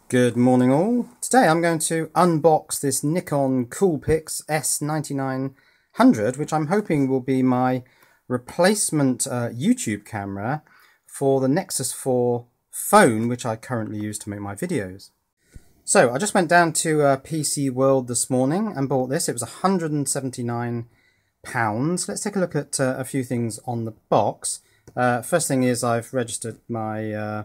Good morning all. Today I'm going to unbox this Nikon Coolpix S9900, which I'm hoping will be my replacement YouTube camera for the Nexus 4 phone, which I currently use to make my videos. So I just went down to PC World this morning and bought this. It was £179. Let's take a look at a few things on the box. First thing is I've registered my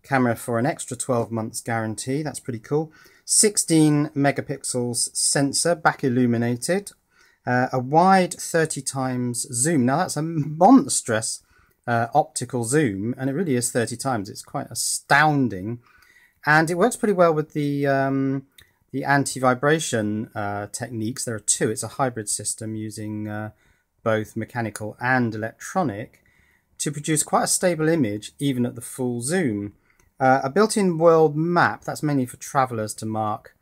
camera for an extra 12 months guarantee. That's pretty cool. 16 megapixels sensor, back illuminated, a wide 30 times zoom. Now that's a monstrous optical zoom, and it really is 30 times. It's quite astounding, and it works pretty well with the anti-vibration techniques. There are two. It's a hybrid system using both mechanical and electronic to produce quite a stable image even at the full zoom. A built-in world map, that's mainly for travellers to mark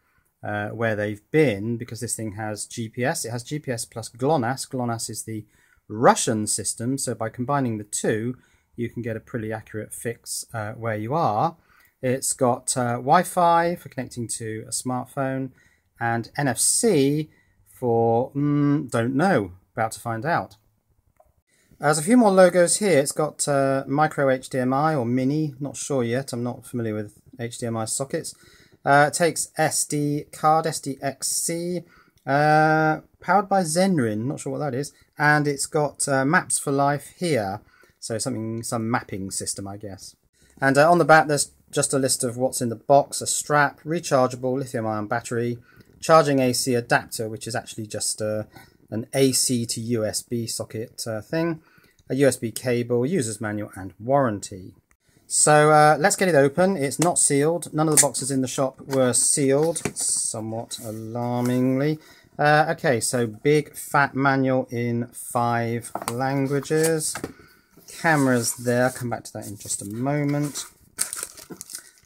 where they've been, because this thing has GPS. It has GPS plus GLONASS. GLONASS is the Russian system, so by combining the two, you can get a pretty accurate fix where you are. It's got Wi-Fi for connecting to a smartphone, and NFC for, don't know, about to find out. There's a few more logos here. It's got micro HDMI or mini, not sure yet. I'm not familiar with HDMI sockets. It takes SD card, SDXC, powered by Zenrin, not sure what that is. And it's got Maps for Life here, so some mapping system, I guess. And on the back, there's just a list of what's in the box: a strap, rechargeable lithium-ion battery, charging AC adapter, which is actually just an AC to USB socket thing, a USB cable, user's manual, and warranty. So let's get it open. It's not sealed. None of the boxes in the shop were sealed, somewhat alarmingly. Okay, so big fat manual in 5 languages. Cameras there, come back to that in just a moment.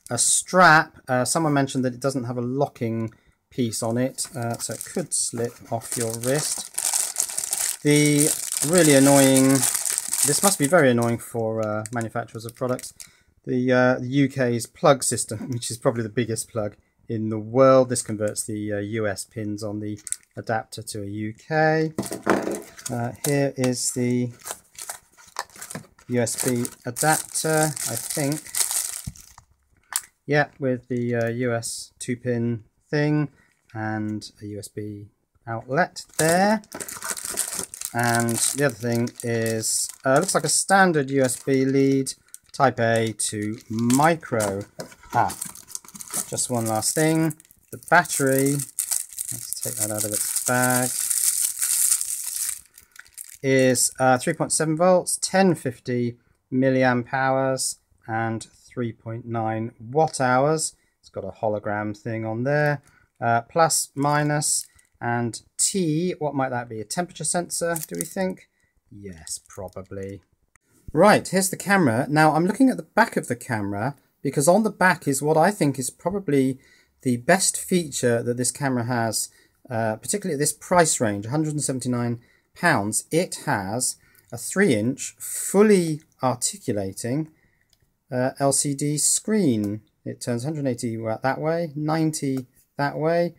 A strap. Someone mentioned that it doesn't have a locking piece on it, so it could slip off your wrist. The really annoying, this must be very annoying for manufacturers of products, the UK's plug system, which is probably the biggest plug in the world. This converts the US pins on the adapter to a UK. Here is the USB adapter, I think. Yeah, with the US 2-pin thing and a USB outlet there. And the other thing is, looks like a standard USB lead, type A to micro. Just one last thing, the battery, let's take that out of its bag, is 3.7 volts, 1050 milliamp hours, and 3.9 watt hours. It's got a hologram thing on there, plus, minus, and T, what might that be? A temperature sensor, do we think? Yes, probably. Right, here's the camera. Now I'm looking at the back of the camera, because on the back is what I think is probably the best feature that this camera has, particularly at this price range, £179. It has a 3-inch fully articulating LCD screen. It turns 180 that way, 90 that way,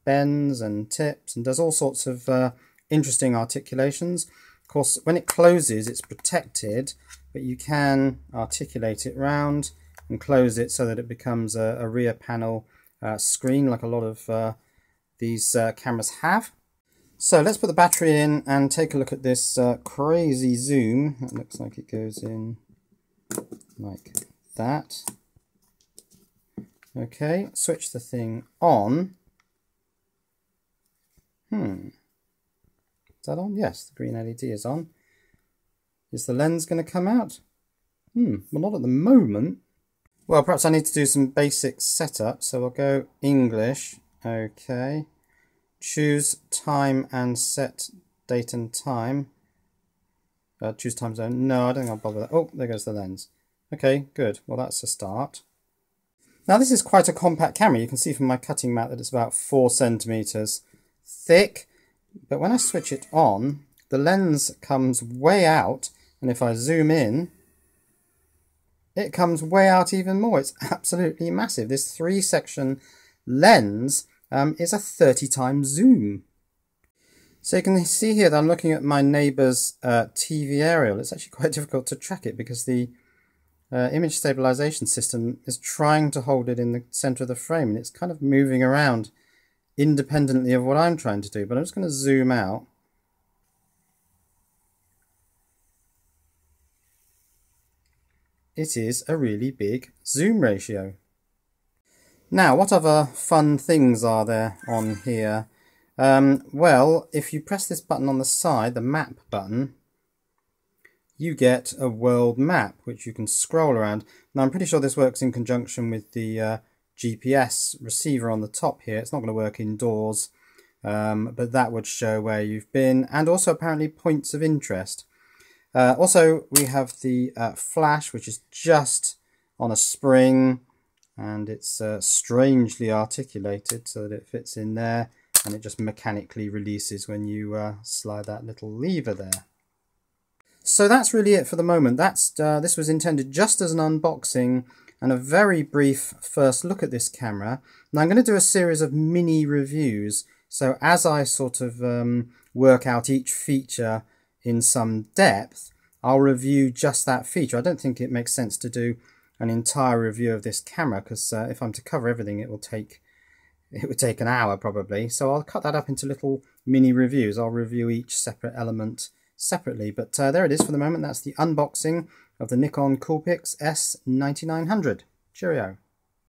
bends and tips, and does all sorts of interesting articulations. Of course, when it closes, it's protected, but you can articulate it round and close it so that it becomes a rear panel screen, like a lot of these cameras have. So let's put the battery in and take a look at this crazy zoom. It looks like it goes in like that. Okay, switch the thing on. Is that on? Yes, the green LED is on. Is the lens going to come out? Well, not at the moment. Well, perhaps I need to do some basic setup, so I'll go English. Okay. Choose time and set date and time. Choose time zone. No, I don't think I'll bother with that. Oh, there goes the lens. Okay, good. Well, that's a start. Now, this is quite a compact camera. You can see from my cutting mat that it's about 4 centimeters thick. But when I switch it on, the lens comes way out, and if I zoom in, it comes way out even more. It's absolutely massive. This 3-section lens is a 30 times zoom. So you can see here that I'm looking at my neighbour's TV aerial. It's actually quite difficult to track it because the image stabilization system is trying to hold it in the center of the frame, and it's kind of moving around independently of what I'm trying to do. But I'm just going to zoom out. It is a really big zoom ratio. Now, what other fun things are there on here? Well, if you press this button on the side, the map button, you get a world map which you can scroll around. Now, I'm pretty sure this works in conjunction with the GPS receiver on the top here. It's not going to work indoors, but that would show where you've been, and also apparently points of interest. Also, we have the flash, which is just on a spring, and it's strangely articulated so that it fits in there, and it just mechanically releases when you slide that little lever there. So that's really it for the moment. This was intended just as an unboxing and a very brief first look at this camera. Now I'm going to do a series of mini reviews, so as I sort of work out each feature in some depth, I'll review just that feature. I don't think it makes sense to do an entire review of this camera, because if I'm to cover everything, it would take an hour probably. So I'll cut that up into little mini reviews. I'll review each separate element separately. But there it is for the moment. That's the unboxing of the Nikon Coolpix S9900. Cheerio.